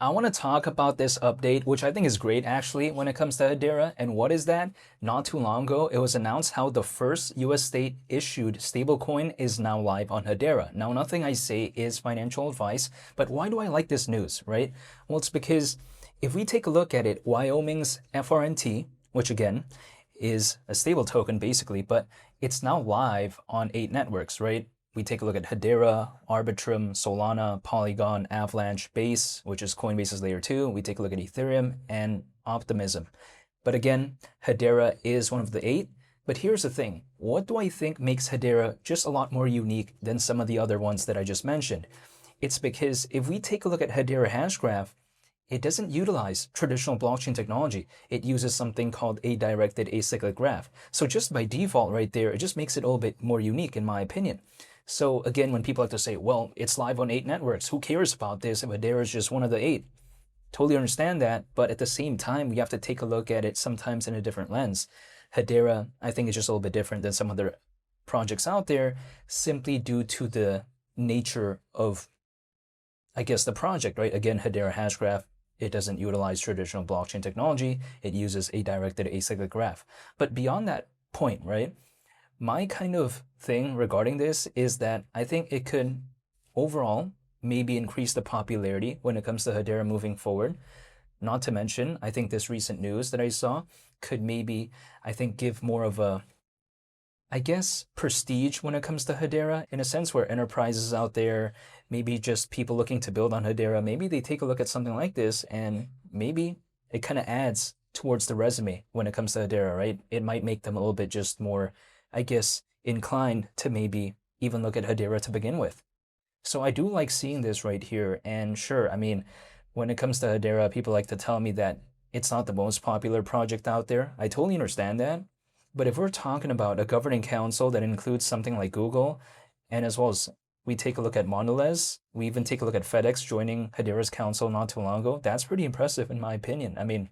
I want to talk about this update, which I think is great actually when it comes to Hedera. And what is that? Not too long ago, it was announced how the first US state issued stablecoin is now live on Hedera. Now, nothing I say is financial advice, but why do I like this news, right? Well, it's because if we take a look at it, Wyoming's FRNT, which again is a stable token basically, but it's now live on 8 networks, right? We take a look at Hedera, Arbitrum, Solana, Polygon, Avalanche, Base, which is Coinbase's layer 2. We take a look at Ethereum and Optimism. But again, Hedera is one of the 8. But here's the thing. What do I think makes Hedera just a lot more unique than some of the other ones that I just mentioned? It's because if we take a look at Hedera Hashgraph, it doesn't utilize traditional blockchain technology. It uses something called a directed acyclic graph. So just by default right there, it just makes it a little bit more unique in my opinion. So again, when people like to say, well, it's live on 8 networks, who cares about this if Hedera is just one of the 8? Totally understand that, but at the same time, we have to take a look at it sometimes in a different lens. Hedera, I think, is just a little bit different than some other projects out there, simply due to the nature of, I guess, the project, right? Again, Hedera Hashgraph, it doesn't utilize traditional blockchain technology. It uses a directed acyclic graph. But beyond that point, right? My kind of thing regarding this is that I think it could overall maybe increase the popularity when it comes to Hedera moving forward. Not to mention, I think this recent news that I saw could maybe, I think, give more of a, I guess, prestige when it comes to Hedera, in a sense where enterprises out there, maybe just people looking to build on Hedera, maybe they take a look at something like this and maybe it kind of adds towards the resume when it comes to Hedera, right? It might make them a little bit just more, I guess, inclined to maybe even look at Hedera to begin with. So I do like seeing this right here. And sure, I mean, when it comes to Hedera, people like to tell me that it's not the most popular project out there. I totally understand that. But if we're talking about a governing council that includes something like Google, and as well as we take a look at Mondelez, we even take a look at FedEx joining Hedera's council not too long ago, that's pretty impressive in my opinion. I mean,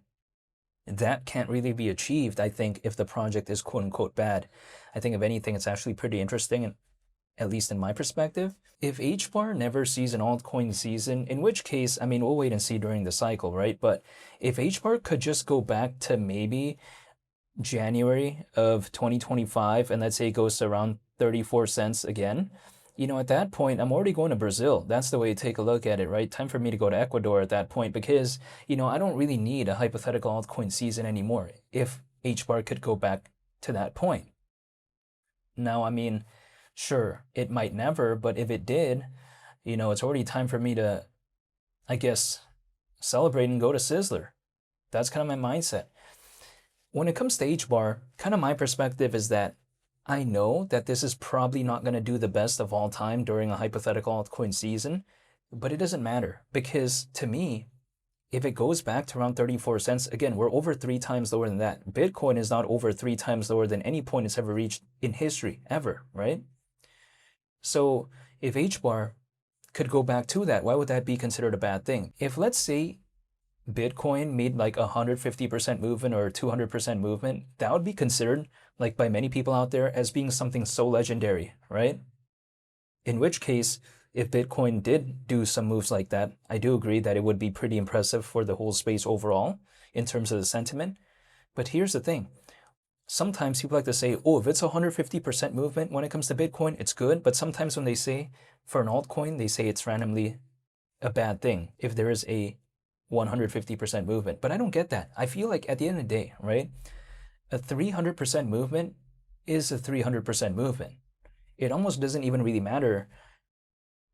that can't really be achieved, I think, if the project is quote unquote bad. I think if anything, it's actually pretty interesting, and at least in my perspective. If HBAR never sees an altcoin season, in which case, I mean, we'll wait and see during the cycle, right? But if HBAR could just go back to maybe January of 2025, and let's say it goes to around 34 cents again, at that point, I'm already going to Brazil. That's the way to take a look at it, right? Time for me to go to Ecuador at that point because, I don't really need a hypothetical altcoin season anymore if HBAR could go back to that point. Now, I mean, sure, it might never, but if it did, it's already time for me to, I guess, celebrate and go to Sizzler. That's kind of my mindset. When it comes to HBAR, kind of my perspective is that I know that this is probably not going to do the best of all time during a hypothetical altcoin season, but it doesn't matter because to me, if it goes back to around 34 cents, again, we're over 3 times lower than that. Bitcoin is not over 3 times lower than any point it's ever reached in history, ever, right? So if HBAR could go back to that, why would that be considered a bad thing? If let's say Bitcoin made like 150% movement or 200% movement, that would be considered, like by many people out there, as being something so legendary, right? In which case, if Bitcoin did do some moves like that, I do agree that it would be pretty impressive for the whole space overall in terms of the sentiment. But here's the thing. Sometimes people like to say, oh, if it's 150% movement when it comes to Bitcoin, it's good. But sometimes when they say for an altcoin, they say it's randomly a bad thing if there is a 150% movement. But I don't get that. I feel like at the end of the day, right, a 300% movement is a 300% movement. It almost doesn't even really matter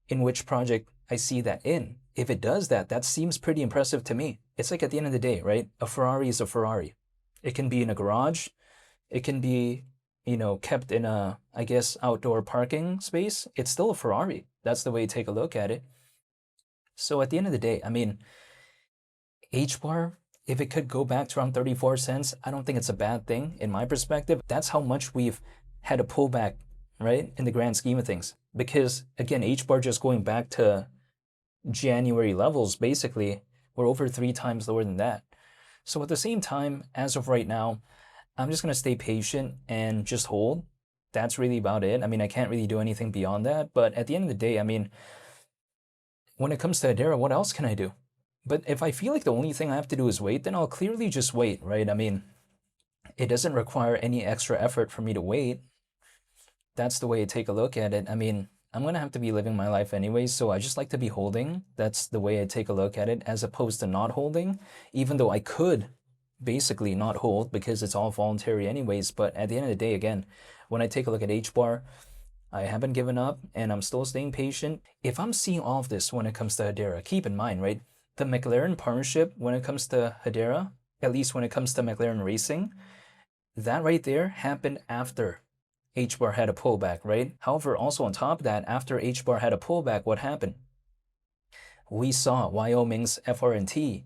in which project I see that in. If it does that, that seems pretty impressive to me. It's like at the end of the day, right? A Ferrari is a Ferrari. It can be in a garage. It can be, kept in a, I guess, outdoor parking space. It's still a Ferrari. That's the way you take a look at it. So at the end of the day, I mean, HBAR, if it could go back to around 34 cents, I don't think it's a bad thing in my perspective. That's how much we've had a pullback, right, in the grand scheme of things. Because again, HBAR just going back to January levels, basically, we're over 3 times lower than that. So at the same time, as of right now, I'm just going to stay patient and just hold. That's really about it. I mean, I can't really do anything beyond that. But at the end of the day, I mean, when it comes to Hedera, what else can I do? But if I feel like the only thing I have to do is wait, then I'll clearly just wait, right? I mean, it doesn't require any extra effort for me to wait. That's the way I take a look at it. I mean, I'm going to have to be living my life anyways, so I just like to be holding. That's the way I take a look at it, as opposed to not holding, even though I could basically not hold because it's all voluntary anyways. But at the end of the day, again, when I take a look at HBAR, I haven't given up and I'm still staying patient. If I'm seeing all of this when it comes to Hedera, keep in mind, right? The McLaren partnership, when it comes to Hedera, at least when it comes to McLaren Racing, that right there happened after HBAR had a pullback, right? However, also on top of that, after HBAR had a pullback, what happened? We saw Wyoming's FRNT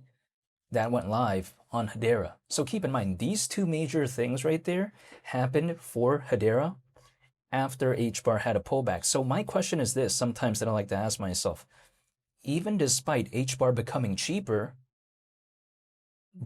that went live on Hedera. So keep in mind, these two major things right there happened for Hedera after HBAR had a pullback. So my question is this, sometimes that I like to ask myself, even despite HBAR becoming cheaper,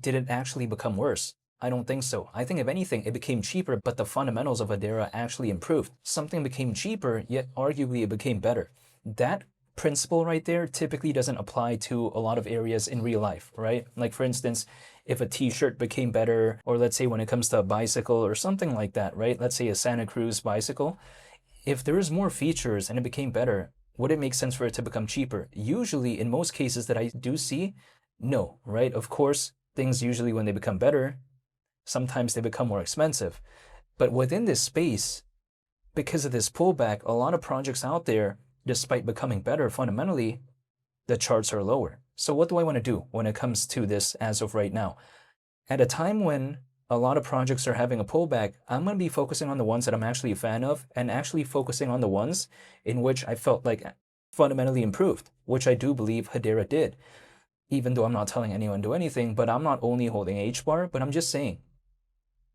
did it actually become worse? I don't think so. I think if anything, it became cheaper, but the fundamentals of Hedera actually improved. Something became cheaper, yet arguably it became better. That principle right there typically doesn't apply to a lot of areas in real life, right? Like for instance, if a t-shirt became better, or let's say when it comes to a bicycle or something like that, right? Let's say a Santa Cruz bicycle. If there is more features and it became better, would it make sense for it to become cheaper? Usually, in most cases that I do see, no, right? Of course, things usually when they become better, sometimes they become more expensive. But within this space, because of this pullback, a lot of projects out there, despite becoming better fundamentally, the charts are lower. So what do I want to do when it comes to this as of right now? At a time when a lot of projects are having a pullback, I'm going to be focusing on the ones that I'm actually a fan of and actually focusing on the ones in which I felt like fundamentally improved, which I do believe Hedera did. Even though I'm not telling anyone to do anything, but I'm not only holding HBAR, but I'm just saying,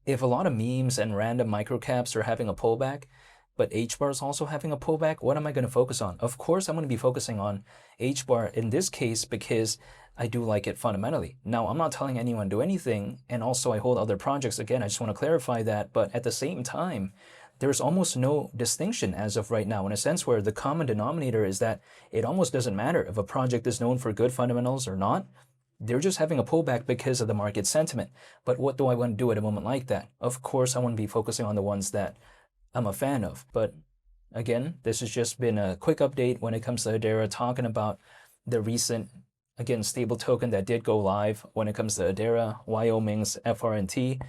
if a lot of memes and random microcaps are having a pullback, but HBAR is also having a pullback, what am I going to focus on? Of course, I'm going to be focusing on HBAR in this case because I do like it fundamentally. Now, I'm not telling anyone to do anything, and also I hold other projects. Again, I just want to clarify that, but at the same time, there's almost no distinction as of right now, in a sense where the common denominator is that it almost doesn't matter if a project is known for good fundamentals or not. They're just having a pullback because of the market sentiment. But what do I want to do at a moment like that? Of course, I want to be focusing on the ones that I'm a fan of. But again, this has just been a quick update when it comes to Hedera, talking about the recent, again, stable token that did go live when it comes to Hedera, Wyoming's FRNT.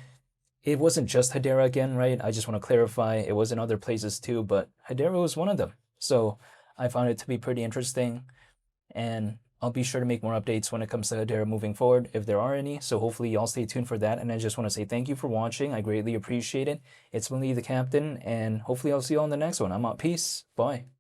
It wasn't just Hedera again, right? I just want to clarify, it was in other places too, but Hedera was one of them. So I found it to be pretty interesting, and I'll be sure to make more updates when it comes to Hedera moving forward, if there are any. So hopefully y'all stay tuned for that. And I just want to say thank you for watching. I greatly appreciate it. It's been Lee the Captain, and hopefully I'll see you on the next one. I'm out. Peace. Bye.